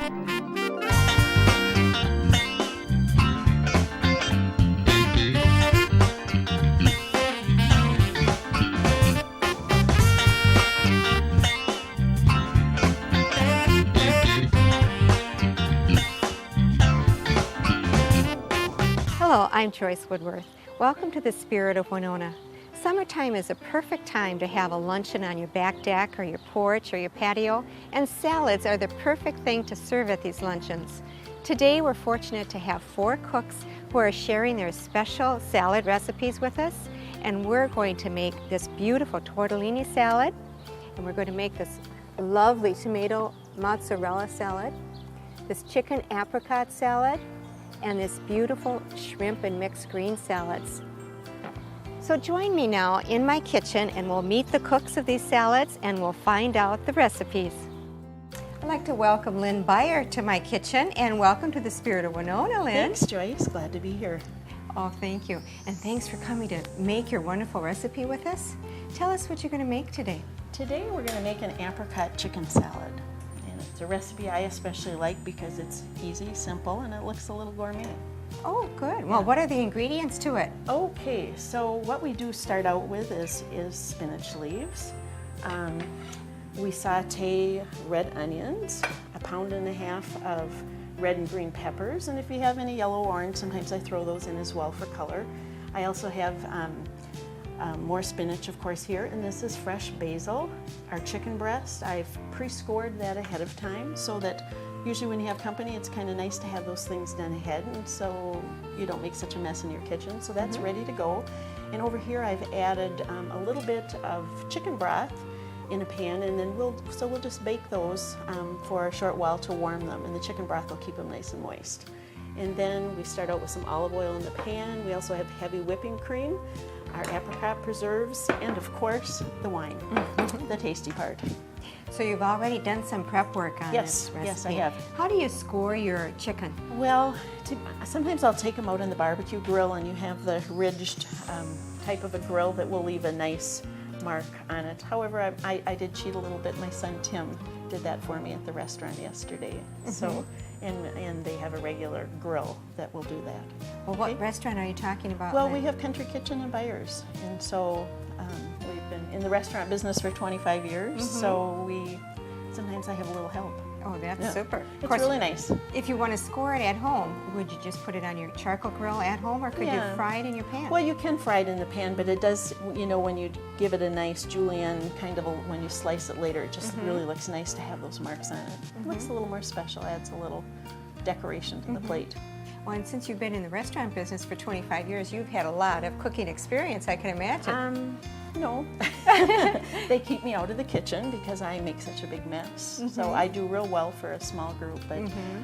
Hello, I'm Joyce Woodworth. Welcome to the Spirit of Winona. Summertime is a perfect time to have a luncheon on your back deck or your porch or your patio, and salads are the perfect thing to serve at these luncheons. Today we're fortunate to have 4 cooks who are sharing their special salad recipes with us, and we're going to make this beautiful tortellini salad, and we're going to make this lovely tomato mozzarella salad, this chicken apricot salad, and this beautiful shrimp and mixed green salads. So join me now in my kitchen and we'll meet the cooks of these salads and we'll find out the recipes. I'd like to welcome Lynn Beyer to my kitchen, and welcome to the Spirit of Winona, Lynn. Thanks, Joyce. Glad to be here. Oh, thank you. And thanks for coming to make your wonderful recipe with us. Tell us what you're going to make today. Today we're going to make an apricot chicken salad. It's a recipe I especially like because it's easy, simple, and it looks a little gourmet. Oh, good. Well, what are the ingredients to it? Okay, so what we do start out with is spinach leaves. We saute red onions, 1.5 pounds of red and green peppers, and if you have any yellow or orange, sometimes I throw those in as well for color. I also have more spinach, of course, here, and this is fresh basil. Our chicken breast, I've pre-scored that ahead of time so that usually when you have company, it's kind of nice to have those things done ahead, and so you don't make such a mess in your kitchen. So that's ready to go. And over here I've added a little bit of chicken broth in a pan, and then we'll just bake those for a short while to warm them, and the chicken broth will keep them nice and moist. And then we start out with some olive oil in the pan. We also have heavy whipping cream, our apricot preserves, and of course the wine, the tasty part. So you've already done some prep work on this recipe. Yes, I have. How do you score your chicken? Well, sometimes I'll take them out on the barbecue grill, and you have the ridged type of a grill that will leave a nice mark on it. However, I did cheat a little bit. My son Tim did that for me at the restaurant yesterday. So, and they have a regular grill that will do that. Well, what restaurant are you talking about? Well, Lynn? we have Country Kitchen and Byers, and so we've been in the restaurant business for 25 years. So sometimes I have a little help. Oh, that's super. It's really nice. If you want to score it at home, would you just put it on your charcoal grill at home, or could you fry it in your pan? Well, you can fry it in the pan, but it does, when you give it a nice julienne kind of when you slice it later, it just really looks nice to have those marks on it. It looks a little more special, adds a little decoration to the plate. Well, and since you've been in the restaurant business for 25 years, you've had a lot of cooking experience, I can imagine. No. They keep me out of the kitchen because I make such a big mess. So I do real well for a small group, but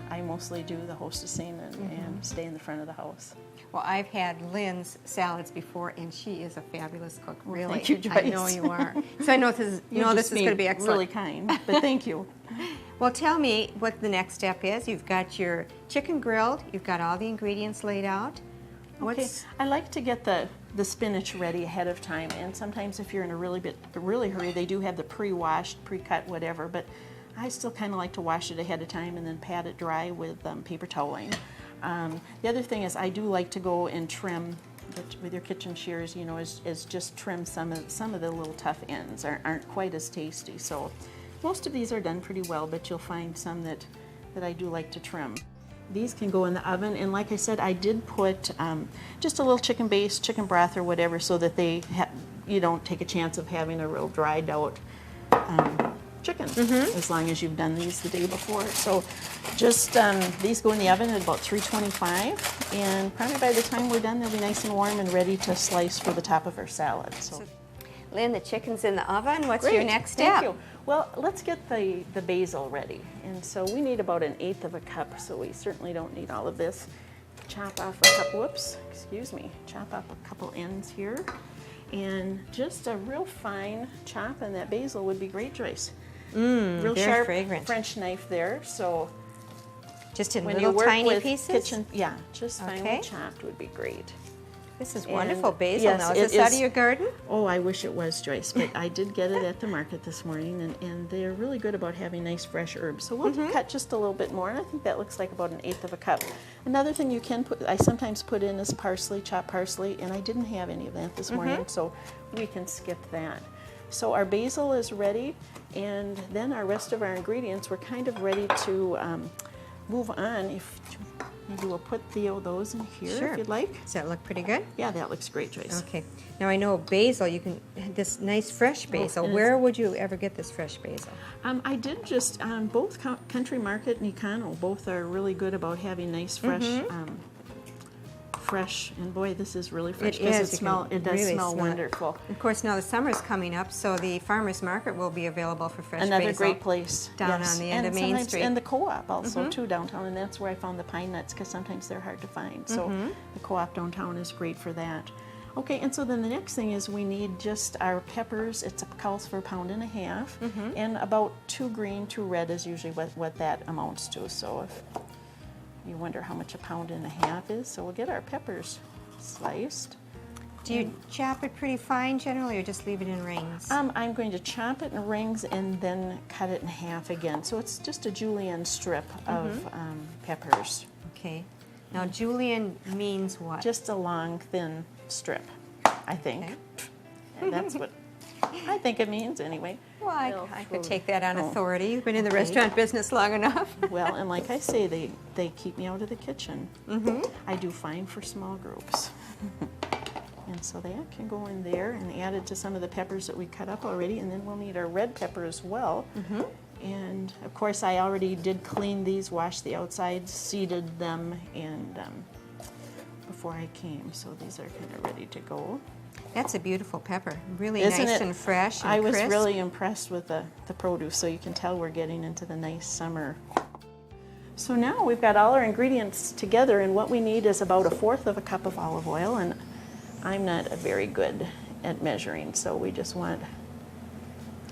I mostly do the hostessing and stay in the front of the house. Well, I've had Lynn's salads before, and she is a fabulous cook, really. Thank you, Joyce. I know you are. So I know this is, this is going to be excellent. Really kind, but thank you. Well, tell me what the next step is. You've got your chicken grilled. You've got all the ingredients laid out. Okay, I like to get the spinach ready ahead of time, and sometimes if you're in a really hurry, they do have the pre-washed, pre-cut, whatever, but I still kind of like to wash it ahead of time and then pat it dry with paper toweling. The other thing is I do like to go and trim with your kitchen shears, is just trim some of the little tough ends aren't quite as tasty. So most of these are done pretty well, but you'll find some that I do like to trim. These can go in the oven, and like I said, I did put just a little chicken base, chicken broth or whatever, so that you don't take a chance of having a real dried out chicken, as long as you've done these the day before. So just these go in the oven at about 325, and probably by the time we're done, they'll be nice and warm and ready to slice for the top of our salad. So. Lynn, the chicken's in the oven. What's Great. your next step? Thank you. Well, let's get the basil ready. And so we need about 1/8 of a cup, so we certainly don't need all of this. Chop off a couple ends here. And just a real fine chop, and that basil would be great, Joyce. Real sharp fragrant. French knife there, so just in when little you work tiny with pieces? just finely chopped would be great. This is And wonderful basil yes, now. it Is this out of is. your garden? Oh, I wish it was, Joyce, but I did get it at the market this morning, and they're really good about having nice fresh herbs. So we'll cut just a little bit more, and I think that looks like about 1/8 of a cup. Another thing you can put, I sometimes put in is parsley, chopped parsley, and I didn't have any of that this morning, so we can skip that. So our basil is ready, and then our rest of our ingredients, we're kind of ready to move on. If maybe we'll put those in here Sure. if you'd like. Does that look pretty good? Yeah, that looks great, Joyce. Okay. Now I know basil, you can, this nice fresh basil. and Where would you ever get this fresh basil? I did just, both Country Market and Econo, both are really good about having nice, fresh, fresh, and boy, this is really fresh. It is. It does Really smell smell it. wonderful. Of course, now the summer's coming up, so the farmer's market will be available for fresh Another basil. great place. Down yes. on the end and of Main sometimes- Street. And the co-op also, too, downtown, and that's where I found the pine nuts, because sometimes they're hard to find. So the co-op downtown is great for that. Okay, and so then the next thing is we need just our peppers. It calls for 1.5 pounds, and about 2 green, 2 red is usually what that amounts to. So if you wonder how much 1.5 pounds is, so we'll get our peppers sliced. Do you chop it pretty fine generally, or just leave it in rings? I'm going to chop it in rings and then cut it in half again. So it's just a julienne strip of peppers. Okay. Now julienne means what? Just a long, thin strip, I think. Okay. And that's what I think it means anyway. Well, I could food. take that on Oh. authority. You've been in the Okay. restaurant business long enough. Well, and like I say, they keep me out of the kitchen. I do fine for small groups. And so that can go in there and add it to some of the peppers that we cut up already, and then we'll need our red pepper as well. And of course I already did clean these, washed the outsides, seeded them, and before I came, so these are kind of ready to go. That's a beautiful pepper. Really Isn't nice it? and fresh and I was crisp. really impressed with the produce, so you can tell we're getting into the nice summer. So now we've got all our ingredients together, and what we need is about 1/4 of a cup of olive oil, and I'm not very good at measuring, so we just want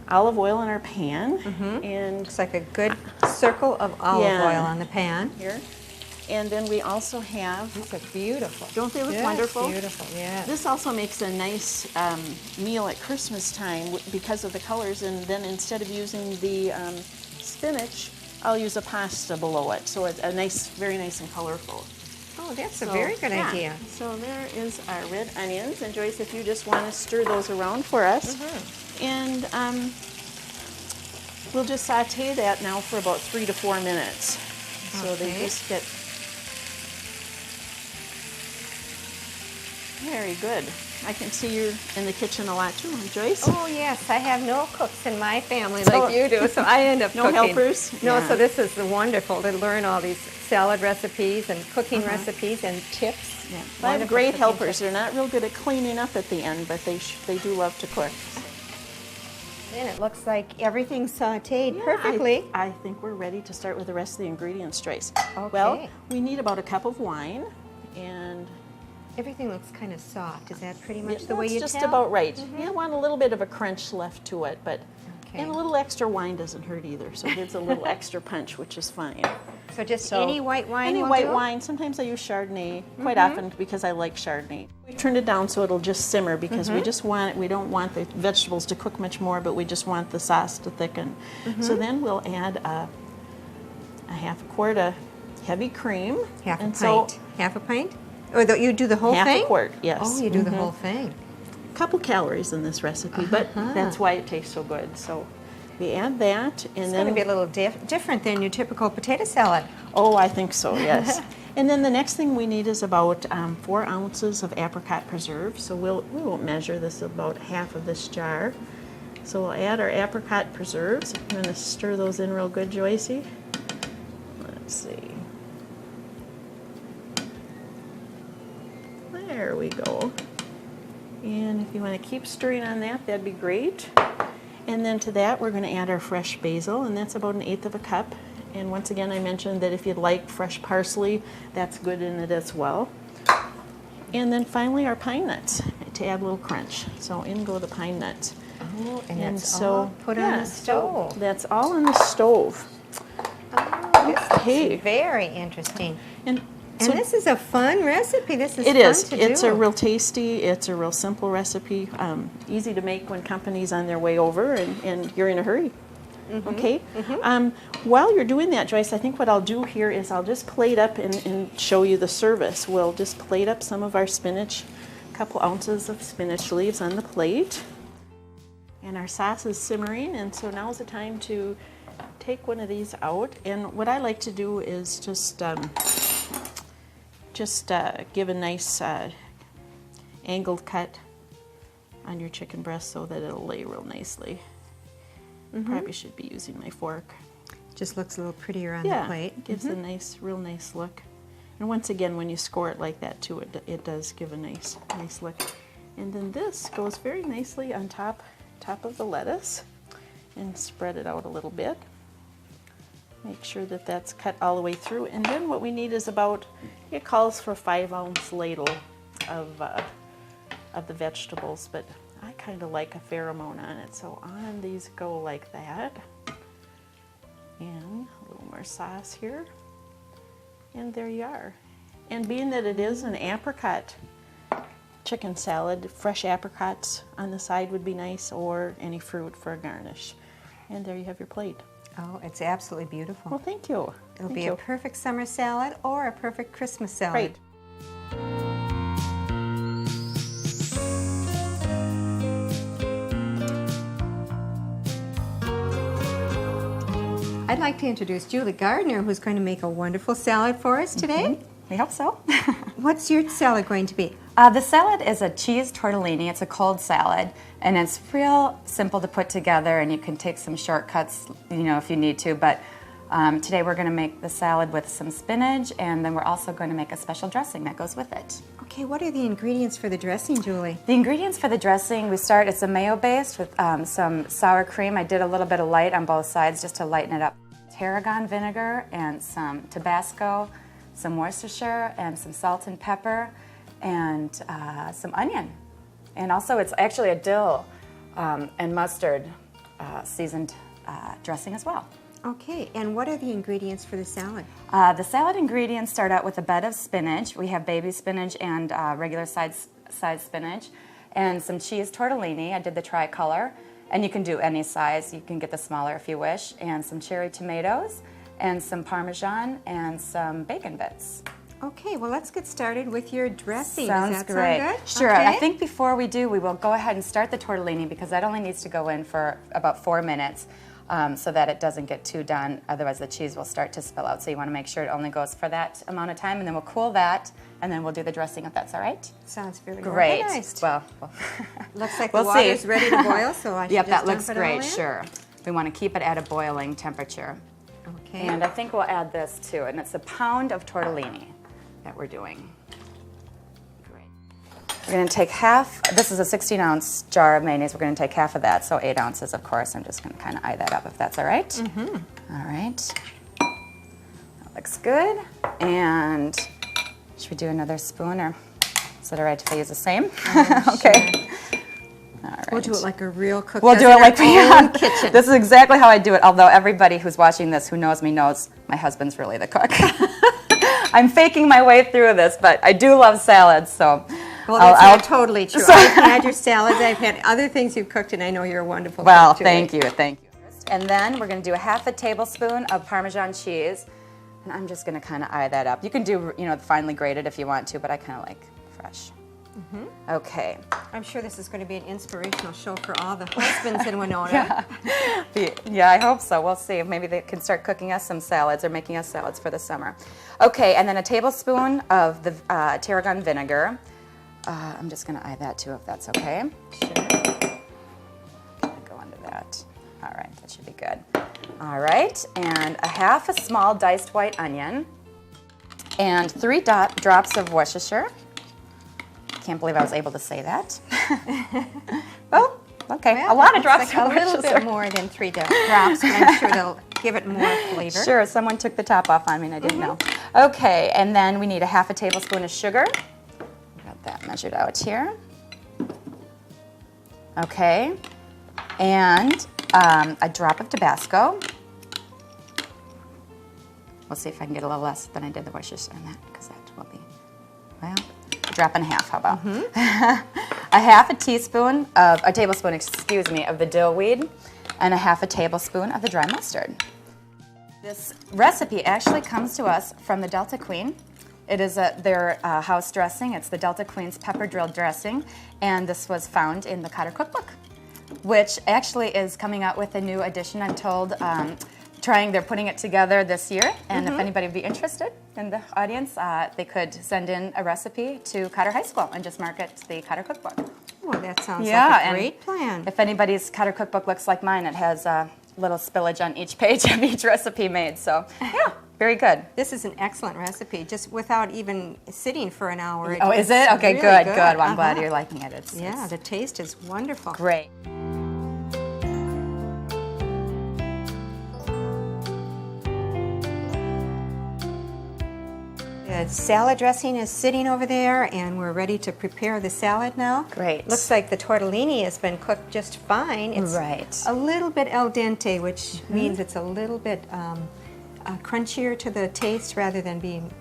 olive oil in our pan, and Looks like a good circle of olive Yeah. oil on the pan. here, and then we also have, These are beautiful. don't they look Yes, wonderful? Beautiful, yeah. This also makes a nice meal at Christmas time because of the colors, and then instead of using the spinach, I'll use a pasta below it, so it's a nice, very nice and colorful. Oh, that's a So, very good yeah. idea. So there is our red onions, and Joyce, if you just want to stir those around for us, and we'll just saute that now for about 3 to 4 minutes. So they Okay. just get very good. I can see you're in the kitchen a lot too, Joyce. Oh, yes. I have no cooks in my family So- like you do, so I end up No cooking. helpers? No, Yeah. so this is wonderful to learn all these salad recipes and cooking recipes and tips. Yeah. I have Wonderful great cooking helpers. tips. They're not real good at cleaning up at the end, but they do love to cook. And it looks like everything's sauteed Yeah, perfectly. I think we're ready to start with the rest of the ingredients, Joyce. Okay. Well, we need about 1 cup of wine, and Everything looks kind of soft. Is that pretty much the way that's you just tell? about right. You want a little bit of a crunch left to it, but Okay. and a little extra wine doesn't hurt either. So it gives a little extra punch, which is fine. So just So any white wine Any will white do? wine. Sometimes I use Chardonnay, quite often because I like Chardonnay. We turned it down so it'll just simmer because we just want it. We don't want the vegetables to cook much more, but we just want the sauce to thicken. So then we'll add a 1/2 quart of heavy cream. Half a and pint. So Half a pint? Or you do the whole half thing? a quart, yes. Oh, you do the whole thing. A couple calories in this recipe, but that's why it tastes so good. So we add that, and It's then going to be a little different than your typical potato salad. oh, I think so, yes. And then the next thing we need is about 4 ounces of apricot preserve. So we won't measure this, about half of this jar. So we'll add our apricot preserves. I'm going to stir those in real good, Joycey. Let's see. There we go. And if you want to keep stirring on that, that'd be great. And then to that, we're going to add our fresh basil, and that's about 1/8 of a cup. And once again, I mentioned that if you'd like fresh parsley, that's good in it as well. And then finally, our pine nuts to add a little crunch. So in go the pine nuts. Oh, and And that's so all put on yeah, the so stove. that's all on the stove. Oh, this Okay. looks very interesting. And And this is a fun recipe. This is It fun is. to do. It's a real tasty, it's a real simple recipe, easy to make when company's on their way over and you're in a hurry. Okay. While you're doing that, Joyce, I think what I'll do here is I'll just plate up and show you the service. We'll just plate up some of our spinach, a couple ounces of spinach leaves on the plate. And our sauce is simmering, and so now's the time to take one of these out. And what I like to do is just give a nice angled cut on your chicken breast so that it'll lay real nicely. Probably should be using my fork. Just looks a little prettier on the plate. It gives a real nice look. And once again, when you score it like that too, it does give a nice look. And then this goes very nicely on top of the lettuce, and spread it out a little bit. Make sure that that's cut all the way through. And then what we need is it calls for a 5-ounce ladle of the vegetables, but I kind of like a fair amount on it. So on these go like that. And a little more sauce here. And there you are. And being that it is an apricot chicken salad, fresh apricots on the side would be nice, or any fruit for a garnish. And there you have your plate. Oh, it's absolutely beautiful. Well, thank you. It'll be a perfect summer salad or a perfect Christmas salad. Right. I'd like to introduce Julie Gardner, who's going to make a wonderful salad for us today. We hope so. What's your salad going to be? The salad is a cheese tortellini. It's a cold salad, and it's real simple to put together, and you can take some shortcuts, if you need to. But today we're going to make the salad with some spinach, and then we're also going to make a special dressing that goes with it. Okay, what are the ingredients for the dressing, Julie? The ingredients for the dressing, it's a mayo-based with some sour cream. I did a little bit of light on both sides just to lighten it up. Tarragon vinegar and some Tabasco, some Worcestershire, and some salt and pepper, and some onion. And also it's actually a dill and mustard seasoned dressing as well. Okay, and what are the ingredients for the salad? The salad ingredients start out with a bed of spinach. We have baby spinach and regular size spinach, and some cheese tortellini. I did the tricolor, and you can do any size. You can get the smaller if you wish, and some cherry tomatoes, and some Parmesan, and some bacon bits. Okay, well, let's get started with your dressing. Sounds Does that great. sound good? Sure. Okay. I think before we do, we will go ahead and start the tortellini because that only needs to go in for about 4 minutes so that it doesn't get too done. Otherwise, the cheese will start to spill out. So you want to make sure it only goes for that amount of time, and then we'll cool that, and then we'll do the dressing if that's all right. Sounds very Great. organized. Well looks like we'll the water's see. ready to boil, so I should Yep, just that looks dump it all great. in? Sure. We want to keep it at a boiling temperature. Okay. And I think we'll add this too, and it's a pound of tortellini that we're doing. Great. We're going to take half, this is a 16-ounce jar of mayonnaise, we're going to take half of that, so 8 ounces, of course. I'm just going to kind of eye that up if that's all right. All right. That looks good. And should we do another spoon, or is it all right if I use the same? Okay. Sure. All right. We'll do it like a real cook. We'll does do in it like our we own have. kitchen. This is exactly how I do it, although everybody who's watching this who knows me knows my husband's really the cook. I'm faking my way through this, but I do love salads, so. Well, that's not totally true. I've had your salads, I've had other things you've cooked, and I know you're a wonderful Well, cook, thank Julie. you, thank you. And then we're going to do a half a tablespoon of Parmesan cheese, and I'm just going to kind of eye that up. You can do, finely grated if you want to, but I kind of like fresh. Okay. I'm sure this is going to be an inspirational show for all the husbands in Winona. Yeah, I hope so. We'll see. Maybe they can start cooking us some salads or making us salads for the summer. Okay, and then a tablespoon of the tarragon vinegar. I'm just going to eye that too, if that's okay. Sure. Go under that. All right, that should be good. All right, and a half a small diced white onion, and 3 drops of Worcestershire. Can't believe I was able to say that. Well, okay, Well, a lot of drops like of a little Worcestershire. bit more than 3 drops, but I'm sure they'll give it more flavor. Sure, someone took the top off on me and I didn't know. Okay, and then we need a half a tablespoon of sugar. Got that measured out here. Okay, and a drop of Tabasco. We'll see if I can get a little less than I did the Worcestershire in that, because that drop and a half, how about? A half a tablespoon, excuse me, of the dill weed, and a half a tablespoon of the dry mustard. This recipe actually comes to us from the Delta Queen. It is their house dressing. It's the Delta Queen's pepper drill dressing, and this was found in the Cotter Cookbook, which actually is coming out with a new edition, I'm told. They're putting it together this year, and if anybody would be interested in the audience, they could send in a recipe to Cotter High School and just mark it the Cotter Cookbook. Well, that sounds like a great plan. If anybody's Cotter Cookbook looks like mine, it has a little spillage on each page of each recipe made, so yeah, very good. This is an excellent recipe, just without even sitting for an hour. Oh, is it? Okay, really good. Well, I'm glad you're liking it. Yeah, the taste is wonderful. Great. The salad dressing is sitting over there, and we're ready to prepare the salad now. Great. Looks like the tortellini has been cooked just fine. It's a little bit al dente, which means it's a little bit crunchier to the taste rather than being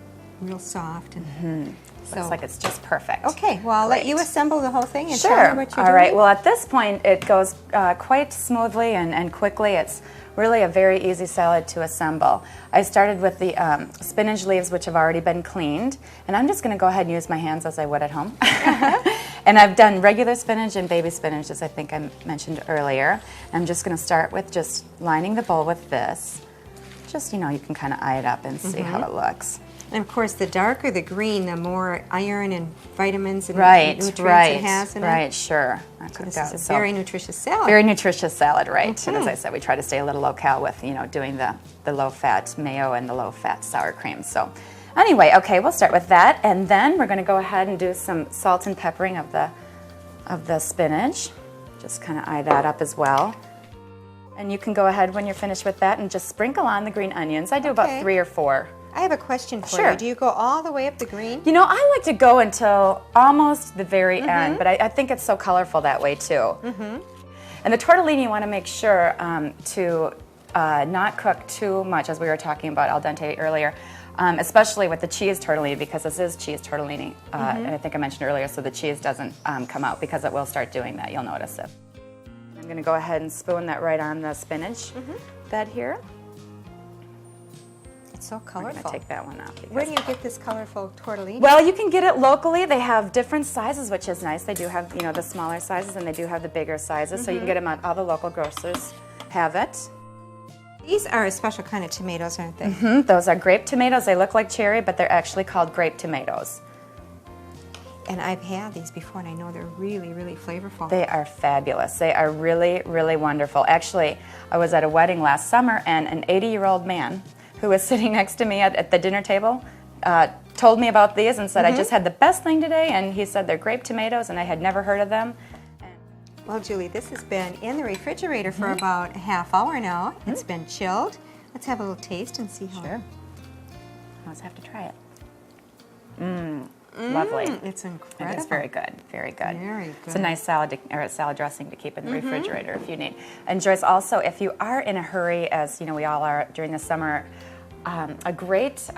real soft. And Looks like it's just perfect. Okay, well, I'll let you assemble the whole thing and Sure. tell me what you're All right. doing. Well, at this point, it goes quite smoothly and quickly. It's really a very easy salad to assemble. I started with the spinach leaves, which have already been cleaned, and I'm just going to go ahead and use my hands as I would at home. And I've done regular spinach and baby spinach, as I think I mentioned earlier. I'm just going to start with just lining the bowl with this. Just, you can kind of eye it up and see how it looks. And of course, the darker the green, the more iron and vitamins and nutrients it has in it. Right, sure. So this is a very nutritious salad. Very nutritious salad, right. And as I said, we try to stay a little low-cal with, doing the low-fat mayo and the low-fat sour cream. So anyway, okay, we'll start with that. And then we're going to go ahead and do some salt and peppering of the spinach. Just kind of eye that up as well. And you can go ahead when you're finished with that and just sprinkle on the green onions. I do about 3 or 4. I have a question for you. Do you go all the way up the green? I like to go until almost the very end, but I think it's so colorful that way too. And the tortellini, you want to make sure to not cook too much, as we were talking about al dente earlier, especially with the cheese tortellini, because this is cheese tortellini, and I think I mentioned earlier, so the cheese doesn't come out, because it will start doing that. You'll notice it. I'm going to go ahead and spoon that right on the spinach bed here. It's so colorful. I'm going to take that one out. Where do you get this colorful tortellini? Well, you can get it locally. They have different sizes, which is nice. They do have, the smaller sizes, and they do have the bigger sizes, so you can get them at all the local grocers have it. These are a special kind of tomatoes, aren't they? Those are grape tomatoes. They look like cherry, but they're actually called grape tomatoes. And I've had these before, and I know they're really, really flavorful. They are fabulous. They are really, really wonderful. Actually, I was at a wedding last summer, and an 80-year-old man who was sitting next to me at the dinner table told me about these and said, I just had the best thing today, and he said they're grape tomatoes, and I had never heard of them. Well, Julie, this has been in the refrigerator for about a half hour now. It's been chilled. Let's have a little taste and see how. Sure. I'll just have to try it. Lovely. It's incredible. It is very good, very good. Very good. It's a nice salad salad dressing to keep in the refrigerator if you need. And Joyce, also, if you are in a hurry, as we all are during the summer, a great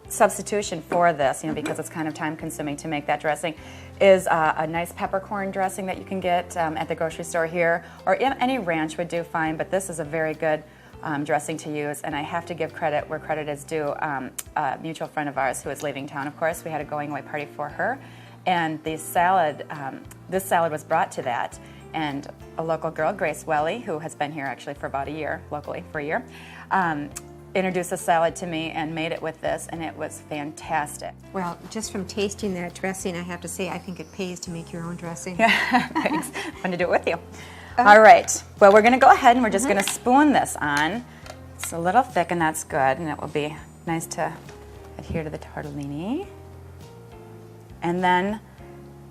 substitution for this, because it's kind of time-consuming to make that dressing, is a nice peppercorn dressing that you can get at the grocery store here, or any ranch would do fine. But this is a very good dressing to use, and I have to give credit where credit is due. A mutual friend of ours who is leaving town, of course, we had a going-away party for her, and this salad was brought to that, and a local girl, Grace Welly, who has been here actually for about a year, locally for a year, introduced the salad to me and made it with this, and it was fantastic. Well, just from tasting that dressing, I have to say I think it pays to make your own dressing. Thanks. Fun to do it with you. All right. Well, we're going to go ahead and we're just going to spoon this on. It's a little thick, and that's good, and it will be nice to adhere to the tortellini. And then,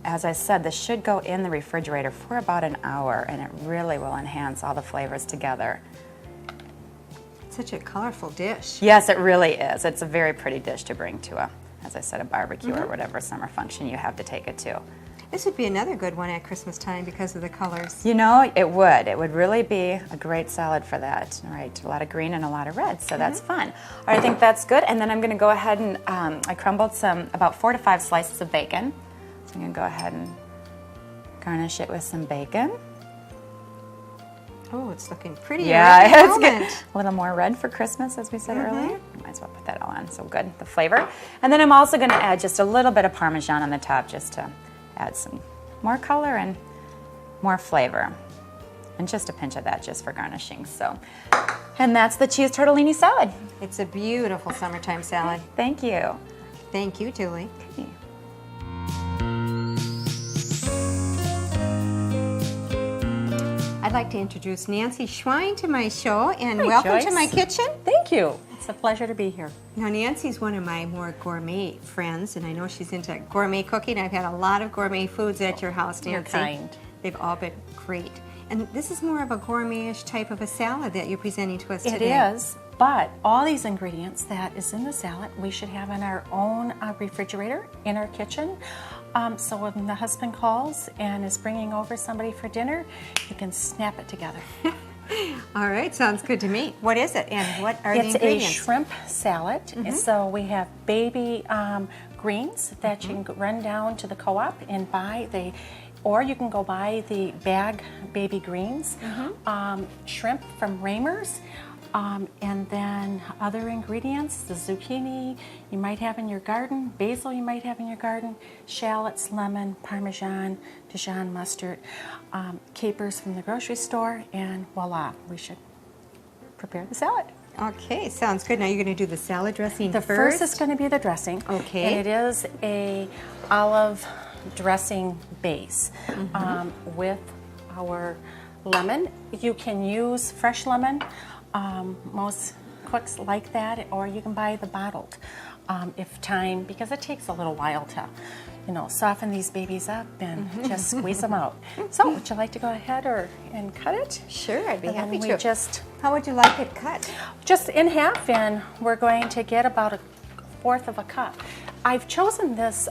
as I said, this should go in the refrigerator for about an hour, and it really will enhance all the flavors together. Such a colorful dish. Yes, it really is. It's a very pretty dish to bring to as I said, a barbecue or whatever summer function you have to take it to. This would be another good one at Christmas time because of the colors. You know, it would. It would really be a great salad for that. All right, a lot of green and a lot of red, so that's fun. All right, I think that's good. And then I'm going to go ahead and I crumbled about 4 to 5 slices of bacon. So I'm going to go ahead and garnish it with some bacon. Oh, it's looking pretty. Yeah, it's good. A little more red for Christmas, as we said earlier. Might as well put that all on. So good, the flavor. And then I'm also going to add just a little bit of Parmesan on the top, just to add some more color and more flavor. And just a pinch of that just for garnishing. So, and that's the cheese tortellini salad. It's a beautiful summertime salad. Thank you. Thank you, Julie. Okay. I'd like to introduce Nancy Schwein to my show, and Hi, welcome Joyce. to my kitchen. Thank you. It's a pleasure to be here. Now, Nancy's one of my more gourmet friends, and I know she's into gourmet cooking. I've had a lot of gourmet foods at your house, Nancy. You're kind. They've all been great. And this is more of a gourmet-ish type of a salad that you're presenting to us It today. is, but all these ingredients that is in the salad, we should have in our own refrigerator in our kitchen. So when the husband calls and is bringing over somebody for dinner, you can snap it together. All right, sounds good to me. What is it, and what are the ingredients? It's a shrimp salad. So we have baby greens that you can run down to the co-op and buy. Or you can go buy the bag baby greens, shrimp from Raymer's, and then other ingredients, the zucchini you might have in your garden, basil you might have in your garden, shallots, lemon, Parmesan, Dijon mustard, capers from the grocery store, and voila, we should prepare the salad. Okay, sounds good. Now you're going to do the salad dressing The first is going to be the dressing. Okay. And it is a olive dressing base with our lemon. You can use fresh lemon. Most cooks like that, or you can buy the bottled if time, because it takes a little while to, soften these babies up and just squeeze them out. So, would you like to go ahead and cut it? Sure, I'd be And then happy we to. just How would you like it cut? just in half, and we're going to get about 1/4 of a cup. I've chosen this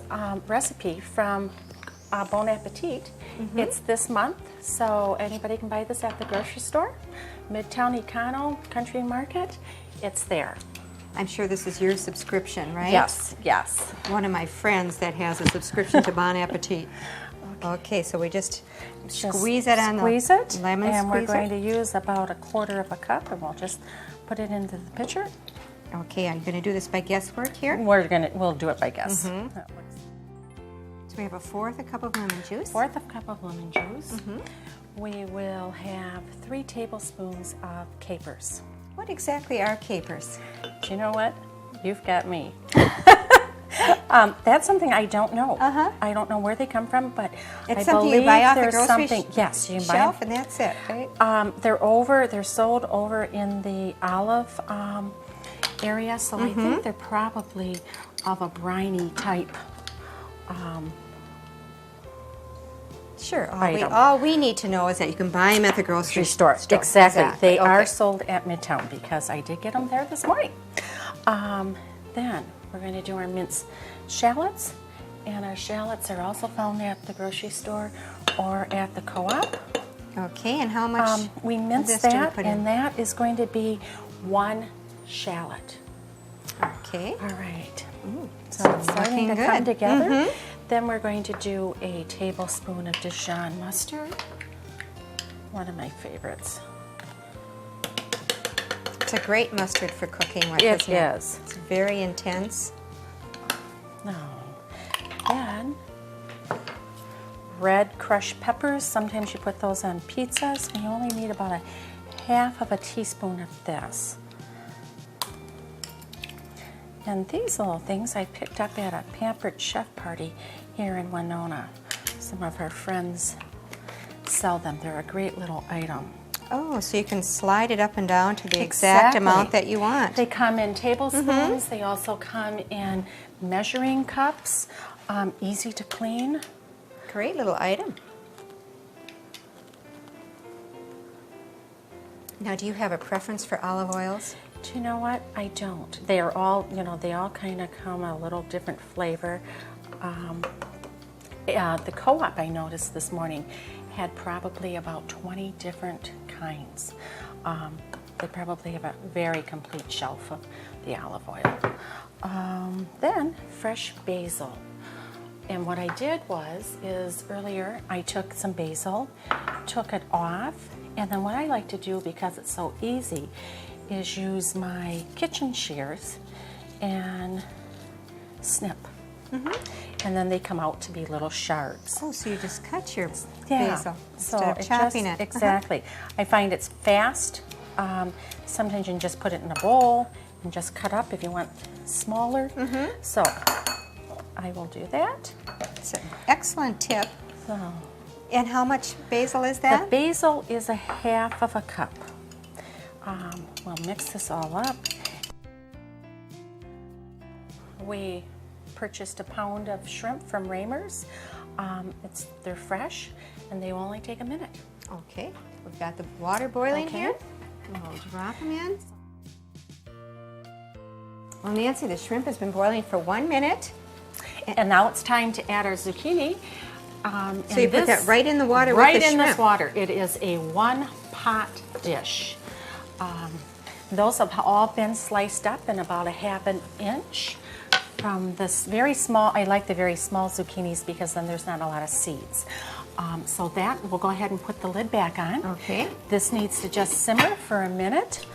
recipe from Bon Appetit. It's this month, so anybody can buy this at the grocery store. Midtown Econo Country Market, it's there. I'm sure this is your subscription, right? Yes. One of my friends that has a subscription to Bon Appetit. Okay, so we just squeeze it on Squeeze the it, lemon and we're squeezer. going to use about 1/4 of a cup, and we'll just put it into the pitcher. Okay, I'm going to do this by guesswork here. We'll do it by guess. That works. So we have 1/4 a cup of lemon juice. 1/4 of a cup of lemon juice. We will have 3 tablespoons of capers. What exactly are capers? Do you know what? You've got me. That's something I don't know. I don't know where they come from, but It's I something believe you buy off the there's grocery something. Yes, you can buy shelf, them. and that's it, right? They're sold over in the olive area, so I think they're probably of a briny type. Sure. item. All we need to know is that you can buy them at the grocery store. Exactly. They are Okay. sold at Midtown because I did get them there this morning. Then we're going to do our minced shallots, and our shallots are also found at the grocery store or at the co-op. Okay, and how much? We of mince this do we that, put in? and that is going to be 1 shallot. Okay. All right. So so it's starting looking to come good. together. Then we're going to do a tablespoon of Dijon mustard, one of my favorites. It's a great mustard for cooking with. It isn't it? is. It's very intense. Then red crushed peppers. Sometimes you put those on pizzas. We only need about 1/2 of a teaspoon of this. And these little things I picked up at a Pampered Chef party here in Winona. Some of our friends sell them. They're a great little item. Oh, so you can slide it up and down to the exact amount that you want. They come in tablespoons. They also come in measuring cups. Easy to clean. Great little item. Now, do you have a preference for olive oils? Do you know what? I don't. They are all, they all kind of come a little different flavor. The co-op I noticed this morning had probably about 20 different kinds. They probably have a very complete shelf of the olive oil. Then fresh basil. And what I did is earlier I took some basil, took it off, and then what I like to do, because it's so easy, is use my kitchen shears and snip. And then they come out to be little shards. Oh, so you just cut your Yeah. basil So instead of chopping it. Exactly. I find it's fast. Sometimes you can just put it in a bowl and just cut up if you want smaller. So I will do that. It's an excellent tip. So And how much basil is the that? basil is a half of a cup. We'll mix this all up. We purchased a pound of shrimp from Raymer's. They're fresh and they will only take a minute. Okay, we've got the water boiling Okay. here. We'll drop them in. Well, Nancy, the shrimp has been boiling for 1 minute. And now it's time to add our zucchini. So you put that right in the water with the Right in this shrimp. water. It is a one-pot dish. Those have all been sliced up in about a half an inch from this very small. I like the very small zucchinis because then there's not a lot of seeds. So that, we'll go ahead and put the lid back on. Okay. This needs to just simmer for a minute.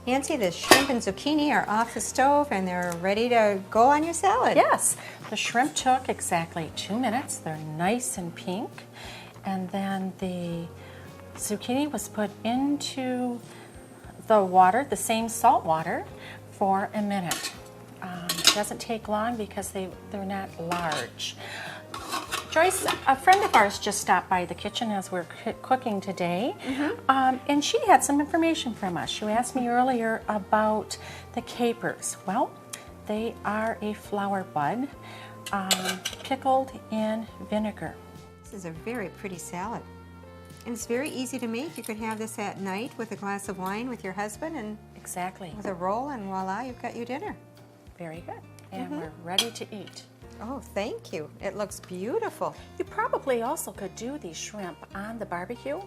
Nancy, the shrimp and zucchini are off the stove and they're ready to go on your salad. Yes, the shrimp took exactly 2 minutes. They're nice and pink. And then the zucchini was put into the water, the same salt water, for a minute. It doesn't take long because they're not large. Joyce, a friend of ours just stopped by the kitchen as we're cooking today, and she had some information from us. She asked me earlier about the capers. Well, they are a flower bud pickled in vinegar. This is a very pretty salad. And it's very easy to make. You could have this at night with a glass of wine with your husband and Exactly. with a roll, and voila, you've got your dinner. Very good. And we're ready to eat. Oh, thank you. It looks beautiful. You probably also could do these shrimp on the barbecue.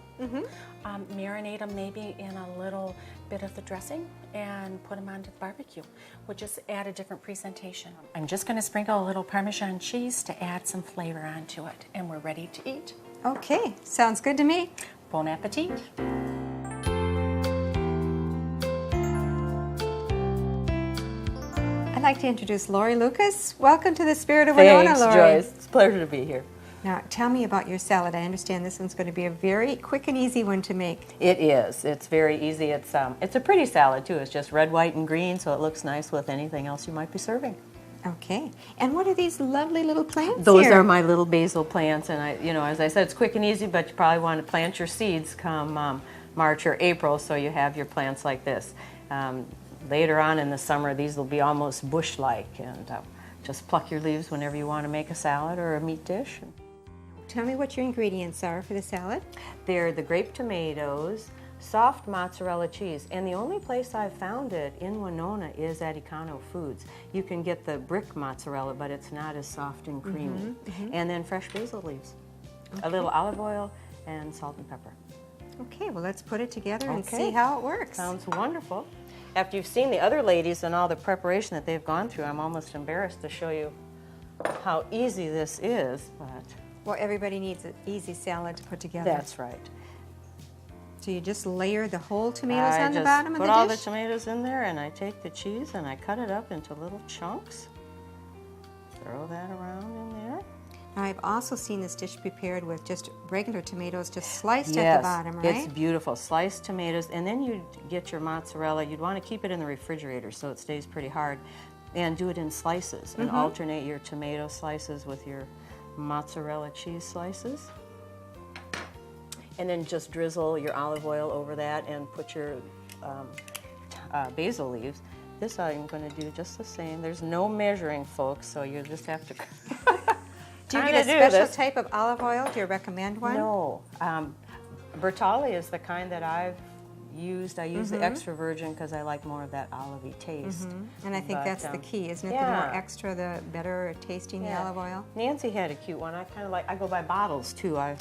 Marinate them maybe in a little bit of the dressing and put them onto the barbecue. Would just add a different presentation. I'm just going to sprinkle a little Parmesan cheese to add some flavor onto it, and we're ready to eat. Okay, sounds good to me. Bon appetit. I'd like to introduce Lori Lucas. Welcome to the Spirit of Winona, Thanks, Lori. Joyce. It's a pleasure to be here. Now, tell me about your salad. I understand this one's going to be a very quick and easy one to make. It is. It's very easy. It's a pretty salad too. It's just red, white, and green, so it looks nice with anything else you might be serving. Okay. And what are these lovely little plants Those here? are my little basil plants, and as I said, it's quick and easy. But you probably want to plant your seeds come March or April, so you have your plants like this. Later on in the summer, these will be almost bush-like, and just pluck your leaves whenever you want to make a salad or a meat dish. Tell me what your ingredients are for the salad. They're the grape tomatoes, soft mozzarella cheese, and the only place I've found it in Winona is at Econo Foods. You can get the brick mozzarella, but it's not as soft and creamy. And then fresh basil leaves, a little olive oil, and salt and pepper. Okay, well, let's put it together and Okay. see how it works. Sounds wonderful. After you've seen the other ladies and all the preparation that they've gone through, I'm almost embarrassed to show you how easy this is, but Well, everybody needs an easy salad to put together. that's right. So you just layer the whole tomatoes I on the just bottom of put the all dish? the tomatoes in there, and I take the cheese and I cut it up into little chunks. Throw that around in there. Now, I've also seen this dish prepared with just regular tomatoes, just sliced at Yes, the bottom, right? it's beautiful. Sliced tomatoes, and then you get your mozzarella. You'd want to keep it in the refrigerator so it stays pretty hard, and do it in slices, and alternate your tomato slices with your mozzarella cheese slices. And then just drizzle your olive oil over that and put your basil leaves. This I'm going to do just the same. There's no measuring, folks, so you just have to Do you kinda get a do special this. type of olive oil? Do you recommend one? No. Bertolli is the kind that I've used. I use the extra virgin because I like more of that olivey taste. And I think But, that's the key, isn't it? yeah. The more extra, the better tasting the olive oil. Nancy had a cute one. I kind of like, I go by bottles too. I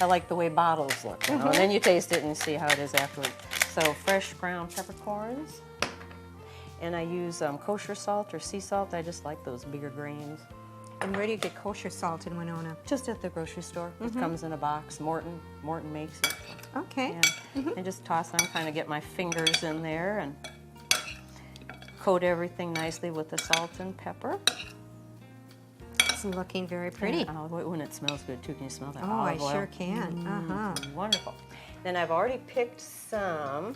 like the way bottles look, you know, and then you taste it and you see how it is afterwards. So fresh ground peppercorns. And I use kosher salt or sea salt. I just like those bigger grains. And where do you get kosher salt in Winona? Just at the grocery store. It comes in a box. Morton makes it. Okay. Yeah. And just toss them, kind of get my fingers in there and coat everything nicely with the salt and pepper. It's looking very pretty. And olive oil, when it smells good too, can you smell that Oh, olive oil? I sure can. Wonderful. Then I've already picked some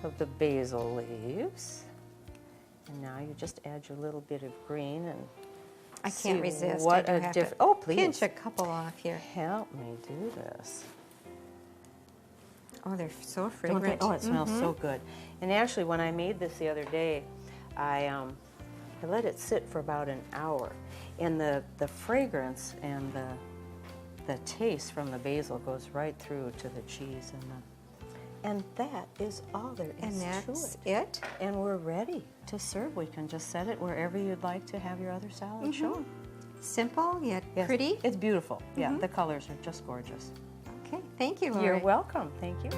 of the basil leaves. And now you just add your little bit of green and I can't resist. What I do a have different. to Oh, please. pinch a couple off here. Help me do this. Oh, they're so Don't fragrant. they? Oh, it smells so good. And actually, when I made this the other day, I let it sit for about an hour. And the fragrance and the taste from the basil goes right through to the cheese and that is all there is And that's to it. it? And we're ready to serve. We can just set it wherever you'd like to have your other salad shown. Simple yet Yes, pretty. It's beautiful. Yeah, the colors are just gorgeous. Okay, thank you, Lori. You're welcome. Thank you.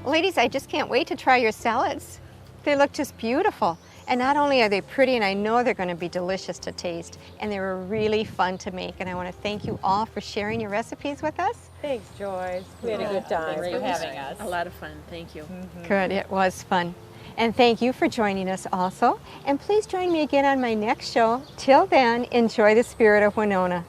Ladies, I just can't wait to try your salads. They look just beautiful. And not only are they pretty, and I know they're going to be delicious to taste, and they were really fun to make. And I want to thank you all for sharing your recipes with us. Thanks, Joyce. We had a good time. Thanks for having us. A lot of fun. Thank you. Good, it was fun. And thank you for joining us also. And please join me again on my next show. Till then, enjoy the spirit of Winona.